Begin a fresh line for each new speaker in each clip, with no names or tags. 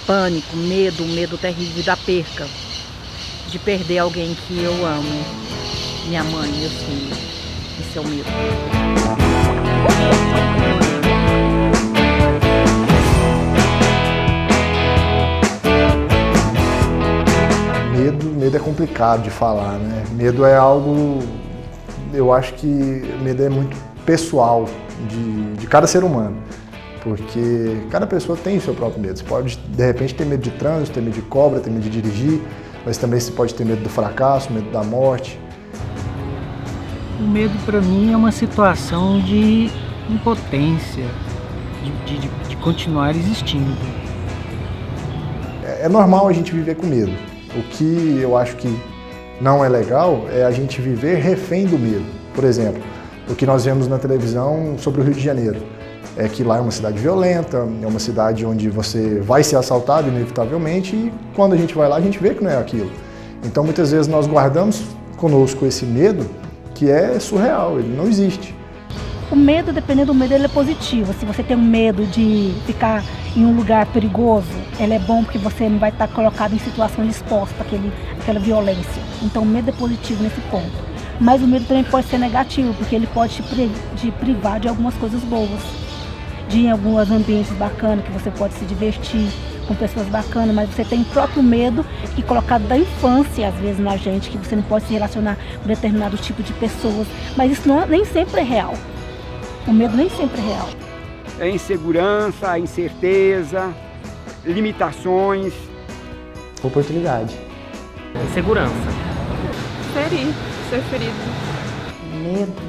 pânico, medo, um medo terrível da perca, de perder alguém que eu amo, minha mãe, meus filhos. Esse é o medo.
Medo é complicado de falar, né? Medo é algo, eu acho que medo é muito pessoal de cada ser humano, porque cada pessoa tem o seu próprio medo. Você pode, de repente, ter medo de trânsito, ter medo de cobra, ter medo de dirigir, mas também você pode ter medo do fracasso, medo da morte.
O medo, para mim, é uma situação de impotência, de continuar existindo.
É normal a gente viver com medo. O que eu acho que não é legal é a gente viver refém do medo. Por exemplo, o que nós vemos na televisão sobre o Rio de Janeiro é que lá é uma cidade violenta, é uma cidade onde você vai ser assaltado inevitavelmente e quando a gente vai lá a gente vê que não é aquilo. Então muitas vezes nós guardamos conosco esse medo que é surreal, ele não existe.
O medo, dependendo do medo, ele é positivo. Se você tem um medo de ficar em um lugar perigoso, ele é bom porque você não vai estar colocado em situações expostas àquela violência. Então o medo é positivo nesse ponto. Mas o medo também pode ser negativo, porque ele pode te privar de algumas coisas boas. De ir em alguns ambientes bacanas, que você pode se divertir com pessoas bacanas, mas você tem o próprio medo que é colocado da infância, às vezes, na gente, que você não pode se relacionar com determinado tipo de pessoas. Mas isso nem sempre é real. O medo nem sempre é real.
É insegurança, a incerteza, limitações.
Oportunidade.
Insegurança.
Ser ferido.
Medo?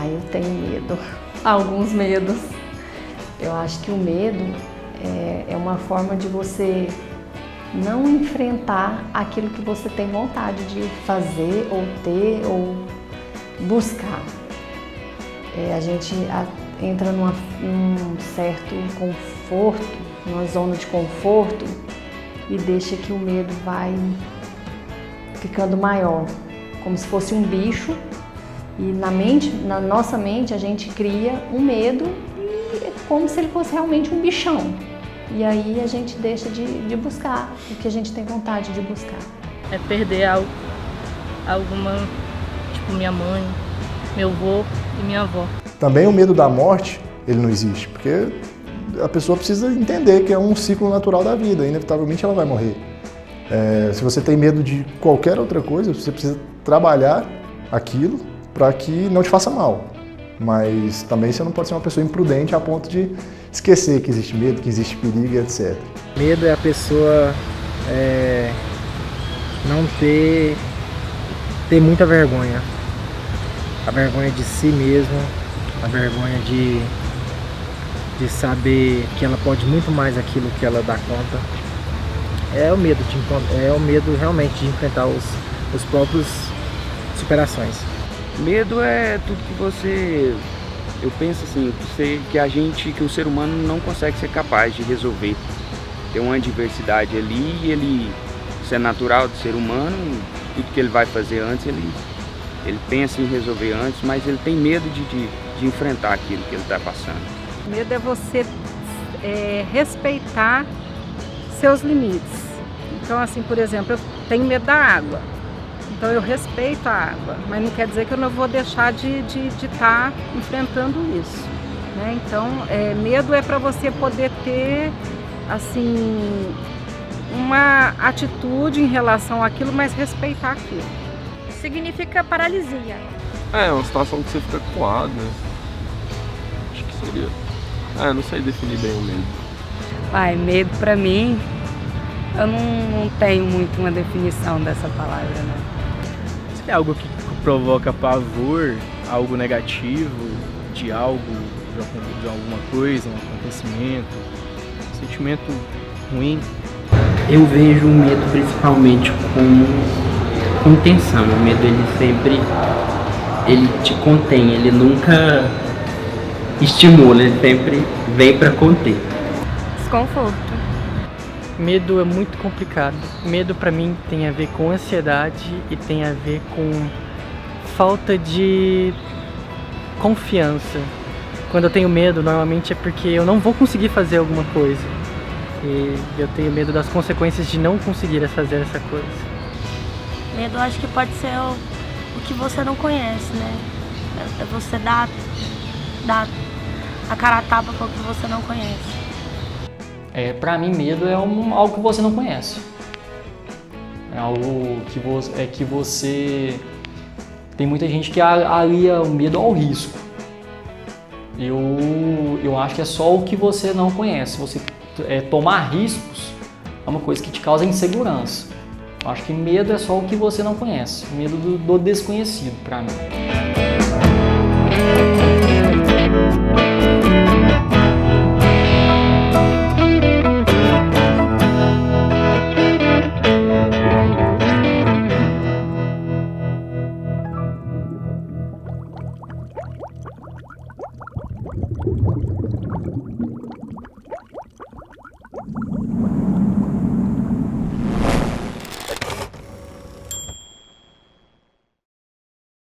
Eu tenho medo. Alguns medos. Eu acho que o medo é uma forma de você não enfrentar aquilo que você tem vontade de fazer, ou ter, ou buscar. A gente entra num certo conforto, numa zona de conforto e deixa que o medo vai ficando maior, como se fosse um bicho. E na nossa mente a gente cria um medo e é como se ele fosse realmente um bichão. E aí a gente deixa de buscar o que a gente tem vontade de buscar.
É perder alguma, tipo minha mãe, meu avô e minha avó.
Também o medo da morte, ele não existe, porque a pessoa precisa entender que é um ciclo natural da vida, inevitavelmente ela vai morrer. Se você tem medo de qualquer outra coisa, você precisa trabalhar aquilo para que não te faça mal. Mas também você não pode ser uma pessoa imprudente a ponto de esquecer que existe medo, que existe perigo, etc.
Medo é a pessoa não ter muita vergonha. A vergonha de si mesmo, a vergonha de saber que ela pode muito mais aquilo que ela dá conta. É o medo realmente de enfrentar os próprios superações.
Medo é tudo que você, eu penso assim, que o ser humano não consegue ser capaz de resolver. Tem uma adversidade ali, isso é natural do ser humano, tudo que ele vai fazer antes, ele pensa em resolver antes, mas ele tem medo de enfrentar aquilo que ele está passando.
Medo é você respeitar seus limites. Então, assim, por exemplo, eu tenho medo da água. Então eu respeito a água, mas não quer dizer que eu não vou deixar de estar enfrentando isso, né? Então, medo é para você poder ter, assim, uma atitude em relação àquilo, mas respeitar aquilo.
Significa paralisia.
É uma situação que você fica coado, né? Acho que seria. Eu não sei definir bem o medo.
Medo pra mim, eu não tenho muito uma definição dessa palavra, né?
É algo que provoca pavor, algo negativo, de algo, de alguma coisa, um acontecimento, um sentimento ruim.
Eu vejo o medo principalmente com tensão. O medo ele te contém, ele nunca estimula, ele sempre vem para conter.
Desconforto.
Medo é muito complicado. Medo pra mim tem a ver com ansiedade e tem a ver com falta de confiança. Quando eu tenho medo, normalmente é porque eu não vou conseguir fazer alguma coisa. E eu tenho medo das consequências de não conseguir fazer essa coisa.
Medo eu acho que pode ser o que você não conhece, né? É você dar a cara a tapa com o que você não conhece.
Pra mim, medo é algo que você não conhece. É algo que você... Tem muita gente que alia o medo ao risco. Eu acho que é só o que você não conhece. Você tomar riscos é uma coisa que te causa insegurança. Eu acho que medo é só o que você não conhece. Medo do desconhecido, pra mim.